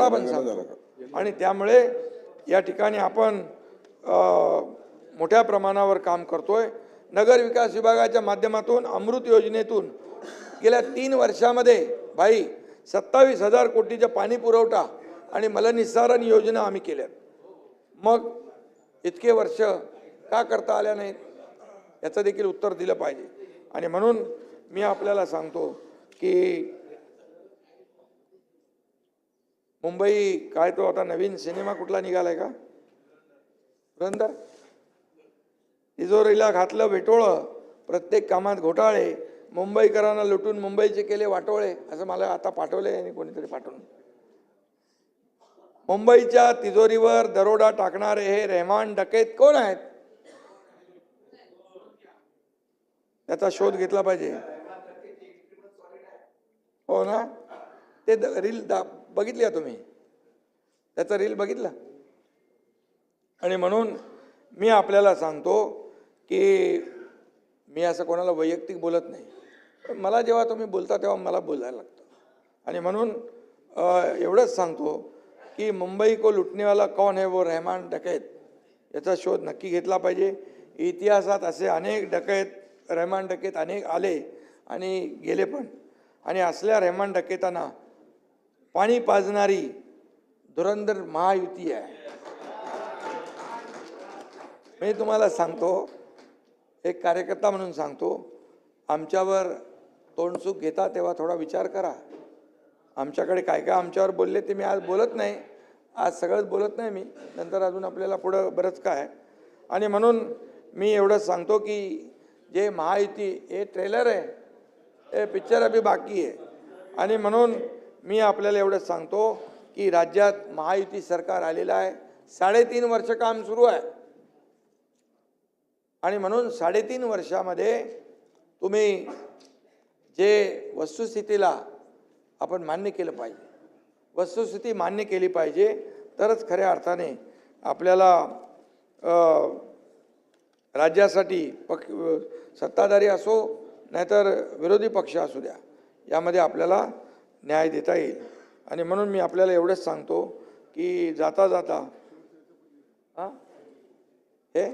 आकडा पण सांगतो आणि त्यामुळे या ठिकाणी आपण मोठ्या प्रमाणावर काम करतोय। नगर विकास विभागाच्या माध्यमातून अमृत योजनेतून गेल्या 3 वर्षामध्ये भाई 27,000 कोटीचा पाणी पुरवठा आणि मलनिस्सारण योजना आम्ही केल्या। मग इतके वर्ष का करता आल्या नाहीत याचं देखील उत्तर दिलं पाहिजे। आणि म्हणून मी आपल्याला सांगतो की मुंबई काय तो आता नवीन सिनेमा कुठला निघालाय का पुरंदर, तिजोरीला घातलं वेटोळं, प्रत्येक कामात घोटाळे, मुंबईकरांना लुटून मुंबईचे केले वाटोळे, असं मला आता पाठवले आणि कोणीतरी पाठवून। मुंबईच्या तिजोरीवर दरोडा टाकणारे हे रहमान डकैत कोण आहेत त्याचा शोध घेतला पाहिजे। हो ना, ते रील बघितली आहे तुम्ही, त्याचा रील बघितला। आणि म्हणून मी आपल्याला सांगतो की मी असं कोणाला वैयक्तिक बोलत नाही, पण मला जेव्हा तुम्ही बोलता तेव्हा मला बोलायला लागतं। आणि म्हणून एवढंच सांगतो की मुंबई को लुटने वाला कौन है वो रहमान डकैत याचा शोध नक्की घेतला पाहिजे। इतिहासात असे अनेक डकैत रहमान डकैत अनेक आले आणि गेले पण, आणि असल्या रहमान डकैतांना पाणी पाजणारी धुरंधर महायुती आहे। मी तुम्हाला सांगतो, एक कार्यकर्ता म्हणून सांगतो, आमच्यावर तोंडसुख घेता तेव्हा थोडा विचार करा। आमच्याकडे काय काय आमच्यावर बोलले ते मी आज बोलत नाही, आज सगळंच बोलत नाही मी, नंतर अजून आपल्याला पुढं बरंच काय। आणि म्हणून मी एवढंच सांगतो की जे महायुती हे ट्रेलर आहे, हे पिक्चर अभी बाकी आहे। आणि म्हणून मी आपल्याला एवढंच सांगतो की राज्यात महायुती सरकार आलेलं आहे, 3.5 वर्ष काम सुरू आहे। आणि म्हणून 3.5 वर्षामध्ये तुम्ही जे वस्तुस्थितीला आपण मान्य केलं पाहिजे, वस्तुस्थिती मान्य केली पाहिजे, तरच खऱ्या अर्थाने आपल्याला राज्यासाठी सत्ताधारी असो नाहीतर विरोधी पक्ष असू द्या, यामध्ये आपल्याला न्याय देता येईल। आणि म्हणून मी आपल्याला एवढंच सांगतो की जाता जाता हे